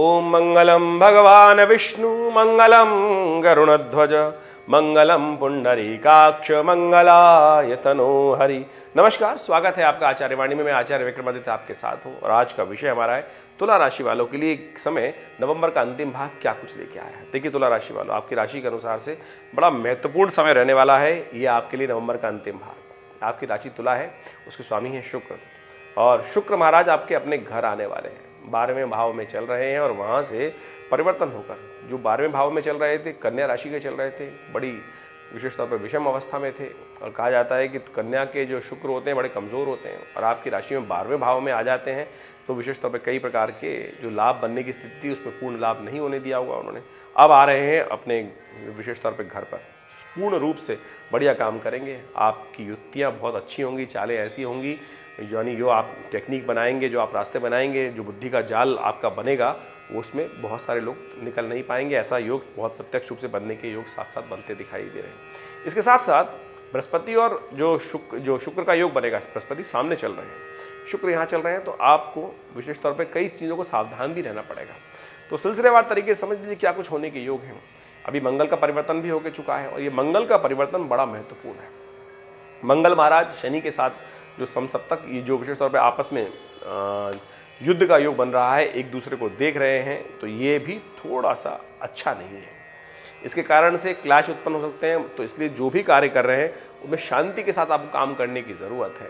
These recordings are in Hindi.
ओम मंगलम भगवान विष्णु मंगलम गरुणध्वज मंगलम पुंडरीकाक्ष मंगलाय तनो हरि। नमस्कार, स्वागत है आपका आचार्यवाणी में। मैं आचार्य विक्रमादित्य आपके साथ हूँ और आज का विषय हमारा है तुला राशि वालों के लिए समय नवंबर का अंतिम भाग क्या कुछ लेके आया है। देखिए तुला राशि वालों, आपकी राशि के अनुसार से बड़ा महत्वपूर्ण समय रहने वाला है ये आपके लिए नवंबर का अंतिम भाग। आपकी राशि तुला है, उसके स्वामी है शुक्र और शुक्र महाराज आपके अपने घर आने वाले हैं। 12वें भाव में चल रहे हैं और वहाँ से परिवर्तन होकर जो 12वें भाव में चल रहे थे, कन्या राशि के चल रहे थे, बड़ी विशेष तौर पर विषम अवस्था में थे। और कहा जाता है कि कन्या के जो शुक्र होते हैं बड़े कमज़ोर होते हैं और आपकी राशि में 12वें भाव में आ जाते हैं तो विशेष तौर पर कई प्रकार के जो लाभ बनने की स्थिति थी उसमें पूर्ण लाभ नहीं होने दिया होगा उन्होंने। अब आ रहे हैं अपने विशेष तौर पर घर पर, पूर्ण रूप से बढ़िया काम करेंगे। आपकी युक्तियाँ बहुत अच्छी होंगी, चालें ऐसी होंगी, यानी जो आप टेक्निक बनाएंगे, जो आप रास्ते बनाएंगे, जो बुद्धि का जाल आपका बनेगा उसमें बहुत सारे लोग निकल नहीं पाएंगे। ऐसा योग बहुत प्रत्यक्ष रूप से बनने के योग साथ साथ बनते दिखाई दे रहे हैं। इसके साथ साथ बृहस्पति और जो शुक्र का योग बनेगा, बृहस्पति सामने चल रहे हैं, शुक्र यहाँ चल रहे हैं, तो आपको विशेष तौर पर कई चीज़ों को सावधान भी रहना पड़ेगा। तो सिलसिलेवार तरीके से समझ लीजिए क्या कुछ होने के योग हैं। अभी मंगल का परिवर्तन भी होकर चुका है और ये मंगल का परिवर्तन बड़ा महत्वपूर्ण है। मंगल महाराज शनि के साथ जो समसप्तक, ये जो विशेष तौर पे आपस में युद्ध का योग बन रहा है, एक दूसरे को देख रहे हैं, तो ये भी थोड़ा सा अच्छा नहीं है। इसके कारण से क्लैश उत्पन्न हो सकते हैं। तो इसलिए जो भी कार्य कर रहे हैं उनमें शांति के साथ आपको काम करने की ज़रूरत है।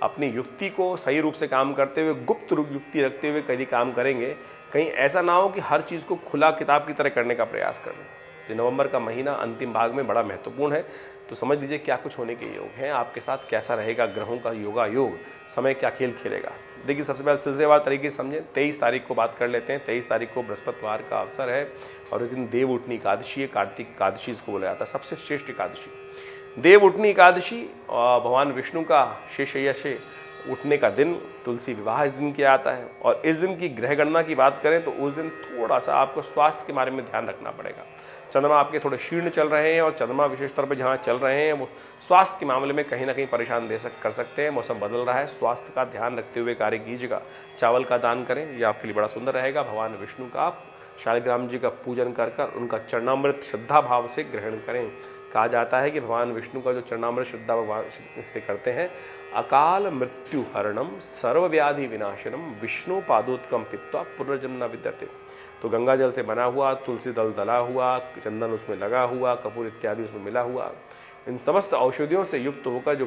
अपनी युक्ति को सही रूप से काम करते हुए, गुप्त युक्ति रखते हुए कभी काम करेंगे, कहीं ऐसा ना हो कि हर चीज़ को खुला किताब की तरह करने का प्रयास कर लें। ये नवंबर का महीना अंतिम भाग में बड़ा महत्वपूर्ण है। तो समझ लीजिए क्या कुछ होने के योग हैं, आपके साथ कैसा रहेगा ग्रहों का योगा योग, समय क्या खेल खेलेगा। देखिए सबसे पहले सिलसिलेवार तरीके से समझें। 23 तारीख को बात कर लेते हैं। 23 तारीख को बृहस्पतिवार का अवसर है और इस दिन देव उठनी एकादशी है। कार्तिक एकादशी इसको बोला जाता है, सबसे श्रेष्ठ एकादशी देव उठनी एकादशी। और भगवान विष्णु का शेषय्या से उठने का दिन, तुलसी विवाह इस दिन किया जाता है। और इस दिन की ग्रह गणना की बात करें तो उस दिन थोड़ा सा आपको स्वास्थ्य के बारे में ध्यान रखना पड़ेगा। चंद्रमा आपके थोड़े शीर्ण चल रहे हैं और चंद्रमा विशेष तौर पर जहाँ चल रहे हैं वो स्वास्थ्य के मामले में कहीं ना कहीं परेशान कर सकते हैं। मौसम बदल रहा है, स्वास्थ्य का ध्यान रखते हुए कार्य कीजिएगा। चावल का दान करें, ये आपके लिए बड़ा सुंदर रहेगा। भगवान विष्णु का आप शालिग्राम जी का पूजन कर उनका चरणामृत श्रद्धा भाव से ग्रहण करें। कहा जाता है कि भगवान विष्णु का जो चरणामृत श्रद्धा भगवान से करते हैं, अकाल मृत्यु हरणम सर्वव्याधि विनाशनम विष्णु पादोत्कम पित्वा पुनर्जन्म न विद्यते। तो गंगा जल से बना हुआ, तुलसी दल दला हुआ, चंदन उसमें लगा हुआ, कपूर इत्यादि उसमें मिला हुआ, इन समस्त औषधियों से युक्त होकर जो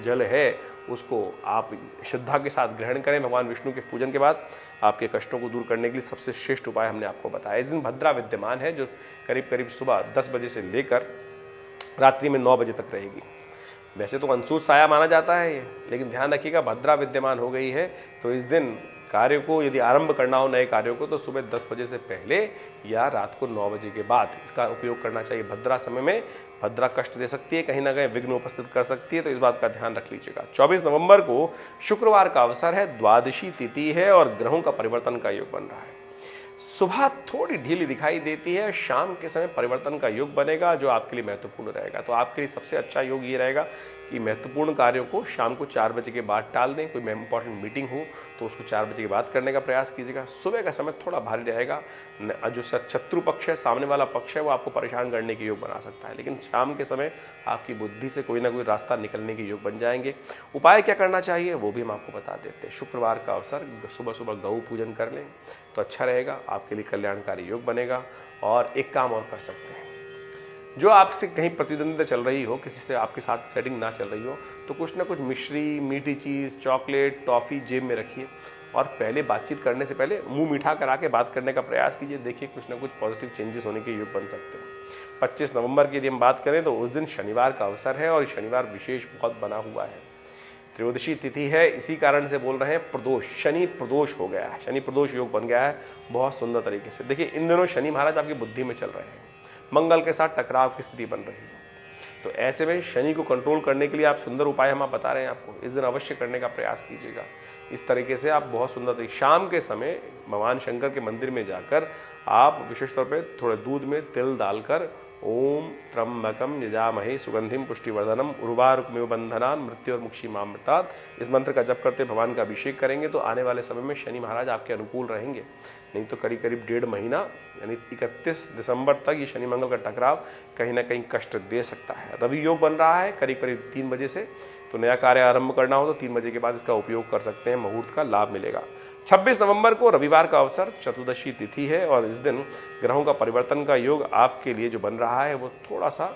जल है उसको आप श्रद्धा के साथ ग्रहण करें। भगवान विष्णु के पूजन के बाद आपके कष्टों को दूर करने के लिए सबसे श्रेष्ठ उपाय हमने आपको बताया। इस दिन भद्रा विद्यमान है जो करीब करीब सुबह 10 बजे से लेकर रात्रि में 9 बजे तक रहेगी। वैसे तो अंशुत साया माना जाता है ये, लेकिन ध्यान रखिएगा भद्रा विद्यमान हो गई है तो इस दिन कार्य को यदि आरंभ करना हो नए कार्यों को तो सुबह 10 बजे से पहले या रात को 9 बजे के बाद इसका उपयोग करना चाहिए। भद्रा समय में भद्रा कष्ट दे सकती है, कहीं ना कहीं विघ्न उपस्थित कर सकती है, तो इस बात का ध्यान रख लीजिएगा। 24 नवंबर को शुक्रवार का अवसर है, द्वादशी तिथि है और ग्रहों का परिवर्तन का योग बन रहा है। सुबह थोड़ी ढीली दिखाई देती है, शाम के समय परिवर्तन का योग बनेगा जो आपके लिए महत्वपूर्ण रहेगा। तो आपके लिए सबसे अच्छा योग ये रहेगा कि महत्वपूर्ण कार्यों को शाम को 4 बजे के बाद टाल दें। कोई इंपॉर्टेंट मीटिंग हो तो उसको 4 बजे के बाद करने का प्रयास कीजिएगा। सुबह का समय थोड़ा भारी रहेगा, जो शत्रु पक्ष है, सामने वाला पक्ष है, वो आपको परेशान करने के योग बना सकता है, लेकिन शाम के समय आपकी बुद्धि से कोई ना कोई रास्ता निकलने के योग बन जाएंगे। उपाय क्या करना चाहिए वो भी हम आपको बता देते हैं। शुक्रवार का अवसर, सुबह सुबह गौ पूजन कर लें तो अच्छा रहेगा, आपके लिए कल्याणकारी योग बनेगा। और एक काम और कर सकते हैं, जो आपसे कहीं प्रतिद्वंदिता चल रही हो, किसी से आपके साथ सेटिंग ना चल रही हो, तो कुछ ना कुछ मिश्री, मीठी चीज़, चॉकलेट, टॉफ़ी जेब में रखिए और पहले बातचीत करने से पहले मुंह मीठा करा के बात करने का प्रयास कीजिए। देखिए कुछ ना कुछ पॉजिटिव चेंजेस होने के योग बन सकते हैं। 25 नवंबर की यदि हम बात करें तो उस दिन शनिवार का अवसर है और शनिवार विशेष बहुत बना हुआ है, त्रयोदशी तिथि है, इसी कारण से बोल रहे हैं प्रदोष, शनि प्रदोष हो गया है, शनि प्रदोष योग बन गया है बहुत सुंदर तरीके से। देखिए इन दिनों शनि महाराज आपकी बुद्धि में चल रहे हैं, मंगल के साथ टकराव की स्थिति बन रही है, तो ऐसे में शनि को कंट्रोल करने के लिए आप सुंदर उपाय हम बता रहे हैं आपको, इस दिन अवश्य करने का प्रयास कीजिएगा। इस तरीके से आप बहुत सुंदर तरीके शाम के समय भगवान शंकर के मंदिर में जाकर आप विशेष तौर पे थोड़े दूध में तिल डालकर ओम त्र्यंबकम यजामहे सुगंधिम पुष्टिवर्धनम उर्वारुकमिव बंधनान मृत्योर्मुक्षीमामृतात्। इस मंत्र का जप करते भगवान का अभिषेक करेंगे तो आने वाले समय में शनि महाराज आपके अनुकूल रहेंगे। नहीं तो करीब करीब 1.5 महीना यानी 31 दिसंबर तक ये शनि मंगल का टकराव कहीं ना कहीं कष्ट दे सकता है। रवि योग बन रहा है करीब करीब 3 बजे से, तो नया कार्य आरंभ करना हो तो 3 बजे के बाद इसका उपयोग कर सकते हैं, मुहूर्त का लाभ मिलेगा। 26 नवंबर को रविवार का अवसर, चतुर्दशी तिथि है और इस दिन ग्रहों का परिवर्तन का योग आपके लिए जो बन रहा है वो थोड़ा सा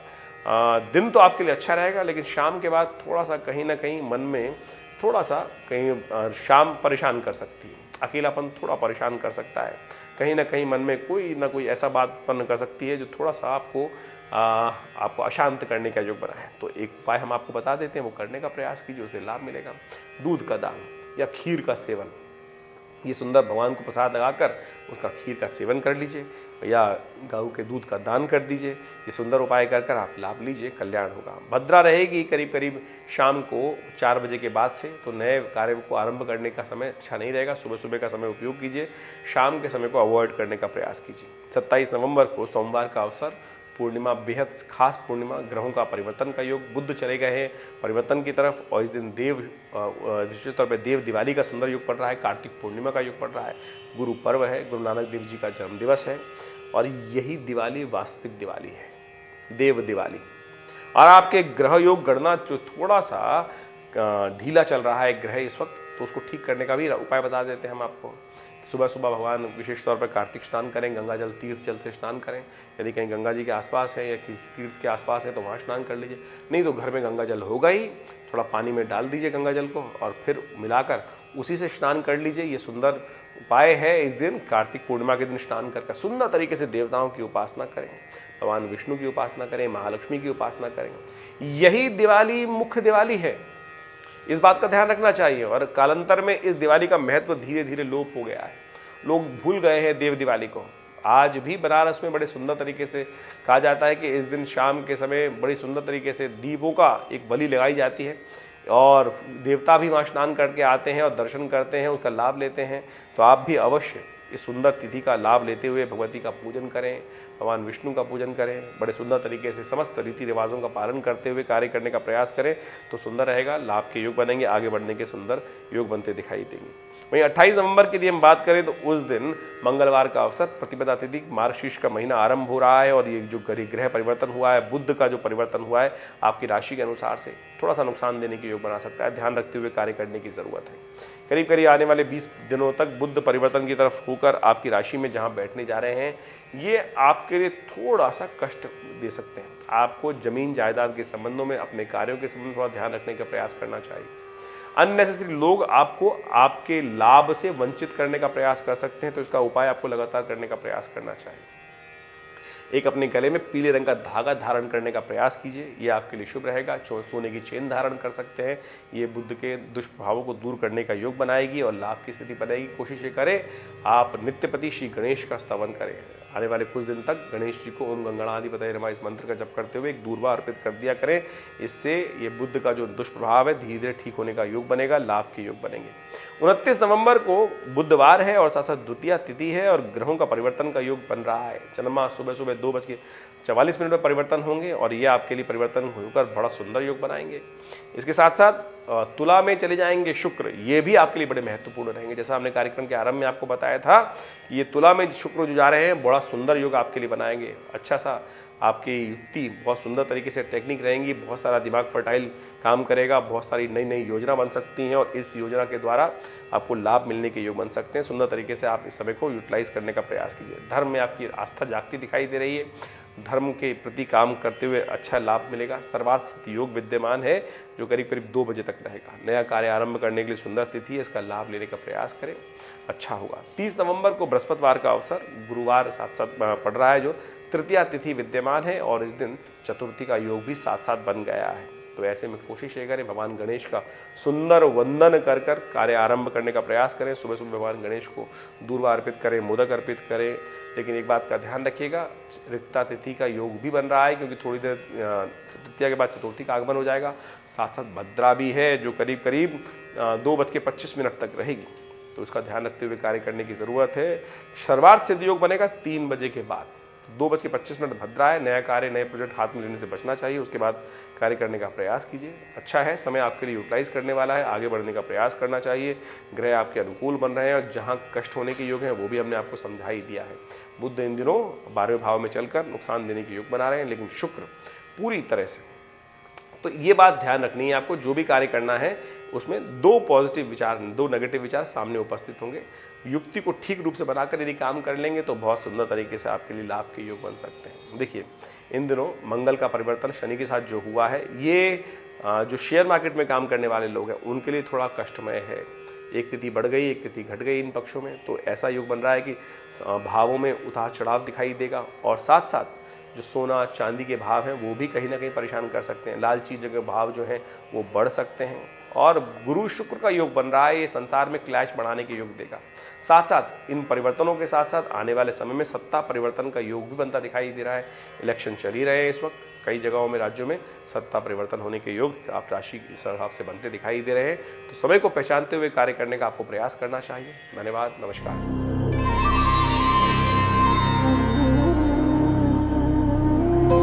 दिन तो आपके लिए अच्छा रहेगा, लेकिन शाम के बाद थोड़ा सा कहीं ना कहीं मन में थोड़ा सा कहीं शाम परेशान कर सकती है, अकेलापन थोड़ा परेशान कर सकता है, कहीं ना कहीं मन में कोई ना कोई ऐसा बात उत्पन्न कर सकती है जो थोड़ा सा आपको अशांत करने का योग बना है। तो एक उपाय हम आपको बता देते हैं, वो करने का प्रयास कीजिए, उससे लाभ मिलेगा। दूध का दान या खीर का सेवन, ये सुंदर भगवान को प्रसाद लगाकर उसका खीर का सेवन कर लीजिए या गऊ के दूध का दान कर दीजिए। ये सुंदर उपाय कर कर आप लाभ लीजिए, कल्याण होगा। भद्रा रहेगी करीब करीब शाम को 4 बजे के बाद से, तो नए कार्य को आरंभ करने का समय अच्छा नहीं रहेगा। सुबह सुबह का समय उपयोग कीजिए, शाम के समय को अवॉइड करने का प्रयास कीजिए। 27 नवंबर को सोमवार का अवसर, पूर्णिमा बेहद खास पूर्णिमा, ग्रहों का परिवर्तन का योग, बुध चले गए हैं परिवर्तन की तरफ और इस दिन विशेष तौर पे देव दिवाली का सुंदर योग पड़ रहा है, कार्तिक पूर्णिमा का योग पड़ रहा है, गुरु पर्व है, गुरु नानक देव जी का जन्म दिवस है और यही दिवाली वास्तविक दिवाली है, देव दिवाली। और आपके ग्रह योग गणना जो थोड़ा सा ढीला चल रहा है ग्रह इस वक्त, तो उसको ठीक करने का भी उपाय बता देते हैं हम आपको। सुबह सुबह भगवान विशेष तौर पर कार्तिक स्नान करें, गंगा जल तीर्थ जल से स्नान करें। यदि कहीं गंगा जी के आसपास है या किसी तीर्थ के आसपास है तो वहाँ स्नान कर लीजिए, नहीं तो घर में गंगा जल होगा ही, थोड़ा पानी में डाल दीजिए गंगा जल को और फिर मिलाकर उसी से स्नान कर लीजिए। ये सुंदर उपाय है। इस दिन कार्तिक पूर्णिमा के दिन स्नान करके सुंदर तरीके से देवताओं की उपासना करें, भगवान विष्णु की उपासना करें, महालक्ष्मी की उपासना करें। यही दिवाली मुख्य दिवाली है, इस बात का ध्यान रखना चाहिए। और कालांतर में इस दिवाली का महत्व धीरे धीरे लोप हो गया है, लोग भूल गए हैं देव दिवाली को। आज भी बनारस में बड़े सुंदर तरीके से कहा जाता है कि इस दिन शाम के समय बड़ी सुंदर तरीके से दीपों का एक बलि लगाई जाती है और देवता भी वहाँ स्नान करके आते हैं और दर्शन करते हैं, उसका लाभ लेते हैं। तो आप भी अवश्य इस सुंदर तिथि का लाभ लेते हुए भगवती का पूजन करें, भगवान विष्णु का पूजन करें, बड़े सुंदर तरीके से समस्त रीति रिवाजों का पालन करते हुए कार्य करने का प्रयास करें तो सुंदर रहेगा, लाभ के योग बनेंगे, आगे बढ़ने के सुंदर योग बनते दिखाई देंगे। वहीं 28 नवंबर की यदि हम बात करें तो उस दिन मंगलवार का अवसर, प्रतिपदा तिथि, मार्गशीर्ष का महीना आरंभ हो रहा है और ये जो ग्रह परिवर्तन हुआ है, बुध का जो परिवर्तन हुआ है आपकी राशि के अनुसार से थोड़ा सा नुकसान देने के योग बना सकता है, ध्यान रखते हुए कार्य करने की जरूरत है। करीब करीब आने वाले 20 दिनों तक बुध परिवर्तन की तरफ होकर आपकी राशि में जहां बैठने जा रहे हैं, ये आपके लिए थोड़ा सा कष्ट दे सकते हैं। आपको जमीन जायदाद के संबंधों में, अपने कार्यों के संबंध में थोड़ा ध्यान रखने का प्रयास करना चाहिए। अननेसेसरी लोग आपको आपके लाभ से वंचित करने का प्रयास कर सकते हैं, तो इसका उपाय आपको लगातार करने का प्रयास करना चाहिए। एक अपने गले में पीले रंग का धागा धारण करने का प्रयास कीजिए, ये आपके लिए शुभ रहेगा। सोने की चेन धारण कर सकते हैं, ये बुध के दुष्प्रभावों को दूर करने का योग बनाएगी और लाभ की स्थिति बनेगी। कोशिश ये करें आप नित्यपति श्री गणेश का स्तवन करें। आने वाले कुछ दिन तक गणेश जी को ओम गंगणाधिपतये नमः इस मंत्र का जप करते हुए एक दूर्वा अर्पित कर दिया करें। इससे ये बुध का जो दुष्प्रभाव है धीरे धीरे ठीक होने का योग बनेगा, लाभ के योग बनेंगे। 29 नवंबर को बुधवार है और साथ साथ द्वितीया तिथि है और ग्रहों का परिवर्तन का योग बन रहा है। चंद्रमा सुबह सुबह 2:44 में परिवर्तन होंगे और ये आपके लिए परिवर्तन होकर बड़ा सुंदर योग बनाएंगे। इसके साथ साथ तुला में चले जाएंगे शुक्र, ये भी आपके लिए बड़े महत्वपूर्ण रहेंगे। जैसा हमने कार्यक्रम के आरंभ में आपको बताया था कि ये तुला में शुक्र जो जा रहे हैं बड़ा सुंदर योग आपके लिए बनाएंगे। अच्छा सा आपकी युक्ति बहुत सुंदर तरीके से टेक्निक रहेंगी, बहुत सारा दिमाग फर्टाइल काम करेगा, बहुत सारी नई नई योजना बन सकती हैं और इस योजना के द्वारा आपको लाभ मिलने के योग बन सकते हैं। सुंदर तरीके से आप इस समय को यूटिलाइज करने का प्रयास कीजिए। धर्म में आपकी आस्था जागती दिखाई दे रही है, धर्म के प्रति काम करते हुए अच्छा लाभ मिलेगा। सर्वार्थ सिद्धि योग विद्यमान है जो करीब करीब 2 बजे तक रहेगा। नया कार्य आरंभ करने के लिए सुंदर तिथि है, इसका लाभ लेने का प्रयास करें, अच्छा होगा। 30 नवंबर को बृहस्पतिवार का अवसर, गुरुवार साथ साथ पड़ रहा है जो तृतीया तिथि विद्यमान है और इस दिन चतुर्थी का योग भी साथ साथ बन गया है। तो ऐसे में कोशिश ये करें भगवान गणेश का सुंदर वंदन कर कर कार्य आरंभ करने का प्रयास करें। सुबह सुबह भगवान गणेश को दूर्वा अर्पित करें, मोदक अर्पित करें। लेकिन एक बात का ध्यान रखिएगा, रिक्ता तिथि का योग भी बन रहा है क्योंकि थोड़ी देर तृतीया के बाद चतुर्थी का आगमन हो जाएगा। साथ साथ भद्रा भी है जो करीब करीब 2:25 तक रहेगी, तो इसका ध्यान रखते हुए कार्य करने की ज़रूरत है। सर्वार्थ सिद्धि योग बनेगा 3 बजे के बाद। 2:25 भद्रा है। नया कार्य, नए प्रोजेक्ट हाथ में लेने से बचना चाहिए, उसके बाद कार्य करने का प्रयास कीजिए। अच्छा है, समय आपके लिए यूटिलाइज करने वाला है, आगे बढ़ने का प्रयास करना चाहिए। ग्रह आपके अनुकूल बन रहे हैं और जहाँ कष्ट होने के योग हैं वो भी हमने आपको समझा ही दिया है। बुध इन दिनों 12वें भाव में चलकर नुकसान देने के योग बना रहे हैं, लेकिन शुक्र पूरी तरह से, तो ये बात ध्यान रखनी है आपको, जो भी कार्य करना है उसमें 2 पॉजिटिव विचार, 2 नेगेटिव विचार सामने उपस्थित होंगे। युक्ति को ठीक रूप से बनाकर यदि काम कर लेंगे तो बहुत सुंदर तरीके से आपके लिए लाभ के योग बन सकते हैं। देखिए, इन दिनों मंगल का परिवर्तन शनि के साथ जो हुआ है, ये जो शेयर मार्केट में काम करने वाले लोग हैं उनके लिए थोड़ा कष्टमय है। एक तिथि बढ़ गई, एक तिथि घट गई इन पक्षों में, तो ऐसा योग बन रहा है कि भावों में उतार चढ़ाव दिखाई देगा, और साथ साथ जो सोना चांदी के भाव हैं वो भी कहीं ना कहीं परेशान कर सकते हैं। लाल चीज़ों के भाव जो हैं वो बढ़ सकते हैं, और गुरु शुक्र का योग बन रहा है, ये संसार में क्लैश बढ़ाने के योग देगा। साथ साथ इन परिवर्तनों के साथ साथ आने वाले समय में सत्ता परिवर्तन का योग भी बनता दिखाई दे रहा है। इलेक्शन चल ही रहे हैं इस वक्त, कई जगहों में राज्यों में सत्ता परिवर्तन होने के योग आप राशि के हिसाब से बनते दिखाई दे रहे हैं। तो समय को पहचानते हुए कार्य करने का आपको प्रयास करना चाहिए। धन्यवाद, नमस्कार।